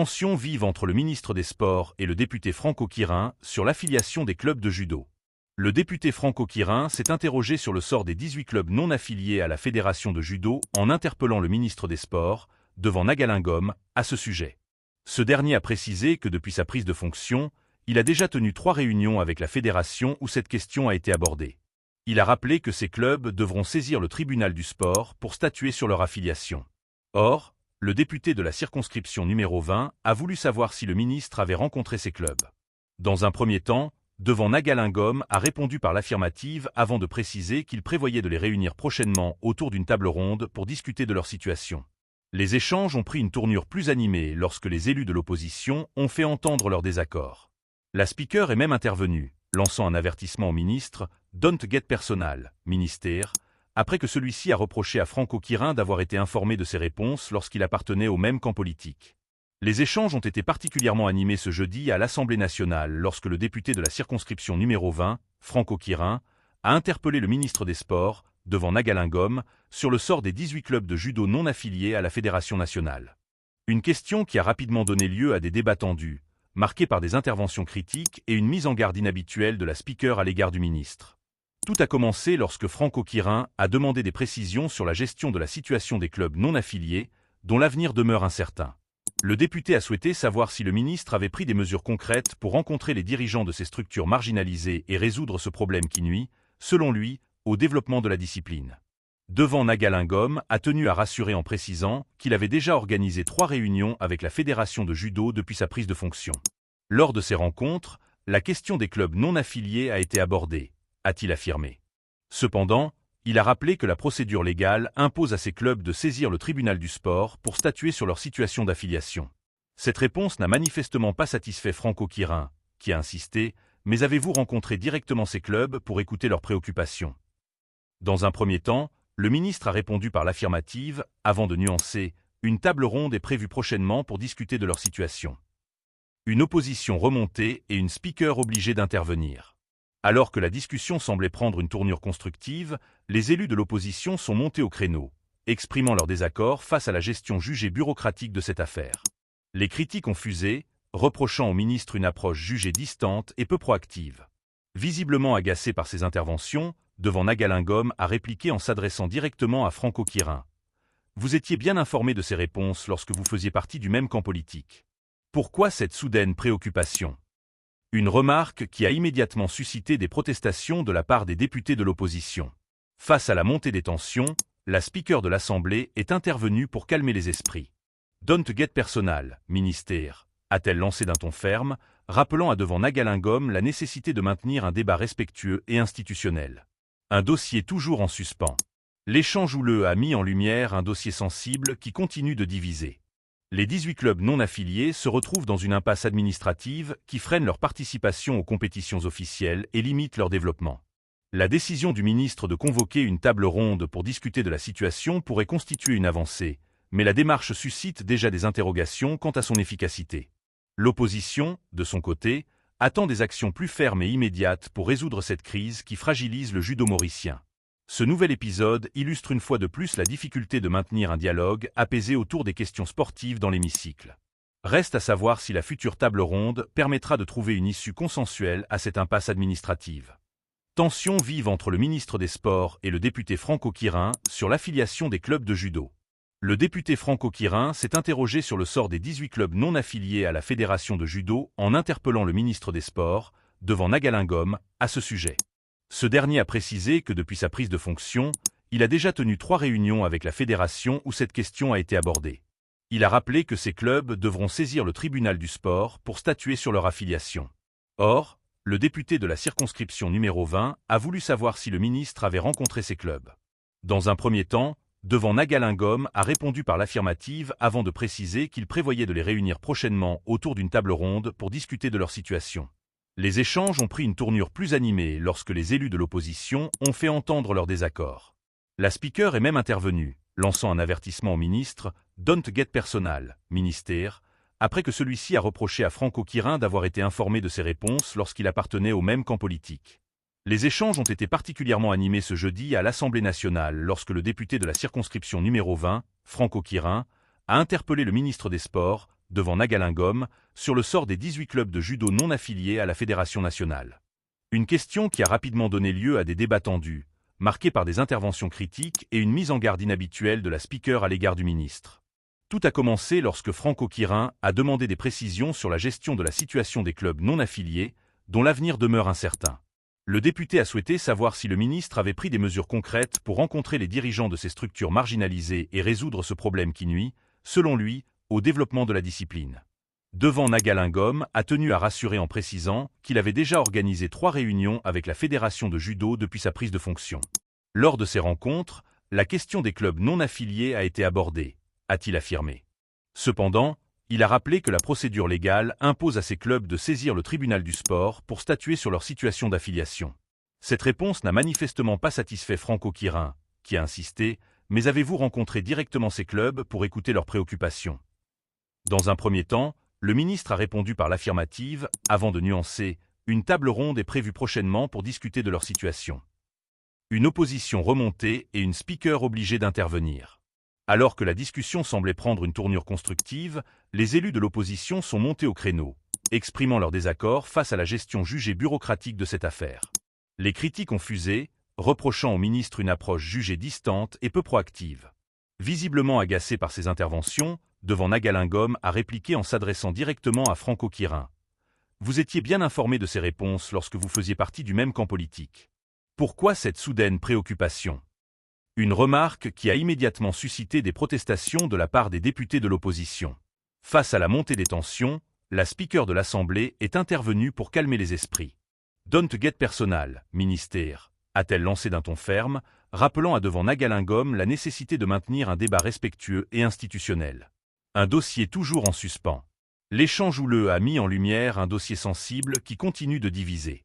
Tensions vives entre le ministre des Sports et le député Franco Quirin sur l'affiliation des clubs de judo. Le député Franco Quirin s'est interrogé sur le sort des 18 clubs non affiliés à la Fédération de judo en interpellant le ministre des Sports, devant Nagalingom, à ce sujet. Ce dernier a précisé que depuis sa prise de fonction, il a déjà tenu 3 réunions avec la fédération où cette question a été abordée. Il a rappelé que ces clubs devront saisir le tribunal du sport pour statuer sur leur affiliation. Or, le député de la circonscription numéro 20 a voulu savoir si le ministre avait rencontré ces clubs. Dans un premier temps, devant Nagalingom a répondu par l'affirmative avant de préciser qu'il prévoyait de les réunir prochainement autour d'une table ronde pour discuter de leur situation. Les échanges ont pris une tournure plus animée lorsque les élus de l'opposition ont fait entendre leur désaccord. La speaker est même intervenue, lançant un avertissement au ministre « Don't get personal, ministère », après que celui-ci a reproché à Franco Quirin d'avoir été informé de ses réponses lorsqu'il appartenait au même camp politique. Les échanges ont été particulièrement animés ce jeudi à l'Assemblée nationale lorsque le député de la circonscription numéro 20, Franco Quirin, a interpellé le ministre des Sports, devant Nagalingom, sur le sort des 18 clubs de judo non affiliés à la Fédération nationale. Une question qui a rapidement donné lieu à des débats tendus, marqués par des interventions critiques et une mise en garde inhabituelle de la speaker à l'égard du ministre. Tout a commencé lorsque Franco Quirin a demandé des précisions sur la gestion de la situation des clubs non affiliés, dont l'avenir demeure incertain. Le député a souhaité savoir si le ministre avait pris des mesures concrètes pour rencontrer les dirigeants de ces structures marginalisées et résoudre ce problème qui nuit, selon lui, au développement de la discipline. Devant Nagalingom a tenu à rassurer en précisant qu'il avait déjà organisé 3 réunions avec la Fédération de judo depuis sa prise de fonction. Lors de ces rencontres, la question des clubs non affiliés a été abordée, a-t-il affirmé. Cependant, il a rappelé que la procédure légale impose à ces clubs de saisir le tribunal du sport pour statuer sur leur situation d'affiliation. Cette réponse n'a manifestement pas satisfait Franco Quirin, qui a insisté « Mais avez-vous rencontré directement ces clubs pour écouter leurs préoccupations ?» Dans un premier temps, le ministre a répondu par l'affirmative, avant de nuancer « Une table ronde est prévue prochainement pour discuter de leur situation ». Une opposition remontée et une speaker obligée d'intervenir. Alors que la discussion semblait prendre une tournure constructive, les élus de l'opposition sont montés au créneau, exprimant leur désaccord face à la gestion jugée bureaucratique de cette affaire. Les critiques ont fusé, reprochant au ministre une approche jugée distante et peu proactive. Visiblement agacé par ces interventions, devant Nagalingom a répliqué en s'adressant directement à Franco Quirin. « Vous étiez bien informé de ces réponses lorsque vous faisiez partie du même camp politique. Pourquoi cette soudaine préoccupation ?» Une remarque qui a immédiatement suscité des protestations de la part des députés de l'opposition. Face à la montée des tensions, la speaker de l'Assemblée est intervenue pour calmer les esprits. « Don't get personal, ministère », a-t-elle lancé d'un ton ferme, rappelant à devant Nagalingom la nécessité de maintenir un débat respectueux et institutionnel. Un dossier toujours en suspens. L'échange houleux a mis en lumière un dossier sensible qui continue de diviser. Les 18 clubs non affiliés se retrouvent dans une impasse administrative qui freine leur participation aux compétitions officielles et limite leur développement. La décision du ministre de convoquer une table ronde pour discuter de la situation pourrait constituer une avancée, mais la démarche suscite déjà des interrogations quant à son efficacité. L'opposition, de son côté, attend des actions plus fermes et immédiates pour résoudre cette crise qui fragilise le judo mauricien. Ce nouvel épisode illustre une fois de plus la difficulté de maintenir un dialogue apaisé autour des questions sportives dans l'hémicycle. Reste à savoir si la future table ronde permettra de trouver une issue consensuelle à cette impasse administrative. Tensions vives entre le ministre des Sports et le député Franco Quirin sur l'affiliation des clubs de judo. Le député Franco Quirin s'est interrogé sur le sort des 18 clubs non affiliés à la Fédération de judo en interpellant le ministre des Sports, devant Nagalingom, à ce sujet. Ce dernier a précisé que depuis sa prise de fonction, il a déjà tenu 3 réunions avec la fédération où cette question a été abordée. Il a rappelé que ces clubs devront saisir le tribunal du sport pour statuer sur leur affiliation. Or, le député de la circonscription numéro 20 a voulu savoir si le ministre avait rencontré ces clubs. Dans un premier temps, devant Nagalingom a répondu par l'affirmative avant de préciser qu'il prévoyait de les réunir prochainement autour d'une table ronde pour discuter de leur situation. Les échanges ont pris une tournure plus animée lorsque les élus de l'opposition ont fait entendre leur désaccord. La speaker est même intervenue, lançant un avertissement au ministre « Don't get personal, ministère », après que celui-ci a reproché à Franco Quirin d'avoir été informé de ses réponses lorsqu'il appartenait au même camp politique. Les échanges ont été particulièrement animés ce jeudi à l'Assemblée nationale lorsque le député de la circonscription numéro 20, Franco Quirin, a interpellé le ministre des Sports, devant Nagalingom, sur le sort des 18 clubs de judo non affiliés à la Fédération nationale. Une question qui a rapidement donné lieu à des débats tendus, marqués par des interventions critiques et une mise en garde inhabituelle de la speaker à l'égard du ministre. Tout a commencé lorsque Franco Quirin a demandé des précisions sur la gestion de la situation des clubs non affiliés, dont l'avenir demeure incertain. Le député a souhaité savoir si le ministre avait pris des mesures concrètes pour rencontrer les dirigeants de ces structures marginalisées et résoudre ce problème qui nuit, selon lui, au développement de la discipline. Devant Nagalingom a tenu à rassurer en précisant qu'il avait déjà organisé 3 réunions avec la Fédération de judo depuis sa prise de fonction. Lors de ces rencontres, la question des clubs non affiliés a été abordée, a-t-il affirmé. Cependant, il a rappelé que la procédure légale impose à ces clubs de saisir le tribunal du sport pour statuer sur leur situation d'affiliation. Cette réponse n'a manifestement pas satisfait Franco Quirin, qui a insisté « Mais avez-vous rencontré directement ces clubs pour écouter leurs préoccupations ?» Dans un premier temps, le ministre a répondu par l'affirmative, avant de nuancer « Une table ronde est prévue prochainement pour discuter de leur situation. » Une opposition remontée et une speaker obligée d'intervenir. Alors que la discussion semblait prendre une tournure constructive, les élus de l'opposition sont montés au créneau, exprimant leur désaccord face à la gestion jugée bureaucratique de cette affaire. Les critiques ont fusé, reprochant au ministre une approche jugée distante et peu proactive. Visiblement agacé par ces interventions, devant Nagalingom a répliqué en s'adressant directement à Franco Quirin. « Vous étiez bien informé de ces réponses lorsque vous faisiez partie du même camp politique. Pourquoi cette soudaine préoccupation ?» Une remarque qui a immédiatement suscité des protestations de la part des députés de l'opposition. Face à la montée des tensions, la speaker de l'Assemblée est intervenue pour calmer les esprits. « Don't get personal, ministère », a-t-elle lancé d'un ton ferme, rappelant à devant Nagalingom la nécessité de maintenir un débat respectueux et institutionnel. Un dossier toujours en suspens. L'échange houleux a mis en lumière un dossier sensible qui continue de diviser.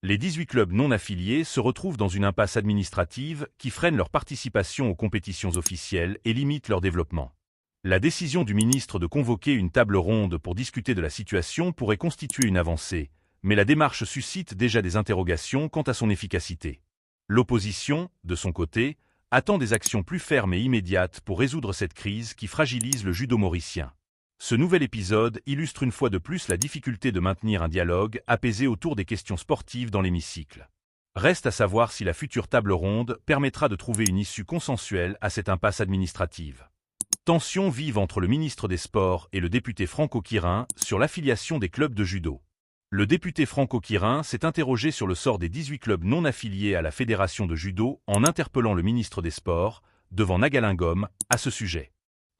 Les 18 clubs non affiliés se retrouvent dans une impasse administrative qui freine leur participation aux compétitions officielles et limite leur développement. La décision du ministre de convoquer une table ronde pour discuter de la situation pourrait constituer une avancée, mais la démarche suscite déjà des interrogations quant à son efficacité. L'opposition, de son côté, attend des actions plus fermes et immédiates pour résoudre cette crise qui fragilise le judo mauricien. Ce nouvel épisode illustre une fois de plus la difficulté de maintenir un dialogue apaisé autour des questions sportives dans l'hémicycle. Reste à savoir si la future table ronde permettra de trouver une issue consensuelle à cette impasse administrative. Tensions vives entre le ministre des Sports et le député Franco Quirin sur l'affiliation des clubs de judo. Le député Franco Quirin s'est interrogé sur le sort des 18 clubs non affiliés à la Fédération de judo en interpellant le ministre des Sports, devant Nagalingom, à ce sujet.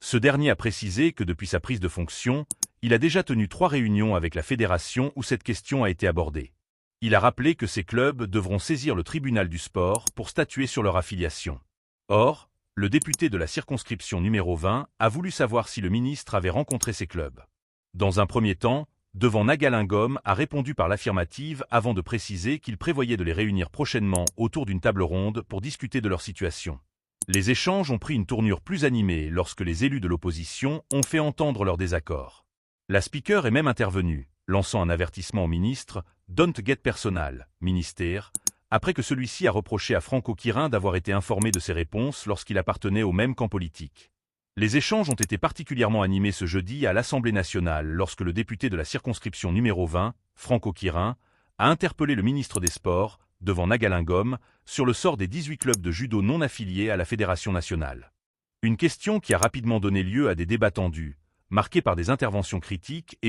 Ce dernier a précisé que depuis sa prise de fonction, il a déjà tenu 3 réunions avec la fédération où cette question a été abordée. Il a rappelé que ces clubs devront saisir le tribunal du sport pour statuer sur leur affiliation. Or, le député de la circonscription numéro 20 a voulu savoir si le ministre avait rencontré ces clubs. Dans un premier temps, devant Nagalingom a répondu par l'affirmative avant de préciser qu'il prévoyait de les réunir prochainement autour d'une table ronde pour discuter de leur situation. Les échanges ont pris une tournure plus animée lorsque les élus de l'opposition ont fait entendre leur désaccord. La speaker est même intervenue, lançant un avertissement au ministre « Don't get personal, ministère », après que celui-ci a reproché à Franco Quirin d'avoir été informé de ses réponses lorsqu'il appartenait au même camp politique. Les échanges ont été particulièrement animés ce jeudi à l'Assemblée nationale lorsque le député de la circonscription numéro 20, Franco Quirin, a interpellé le ministre des Sports, devant Nagalingom, sur le sort des 18 clubs de judo non affiliés à la Fédération nationale. Une question qui a rapidement donné lieu à des débats tendus, marqués par des interventions critiques et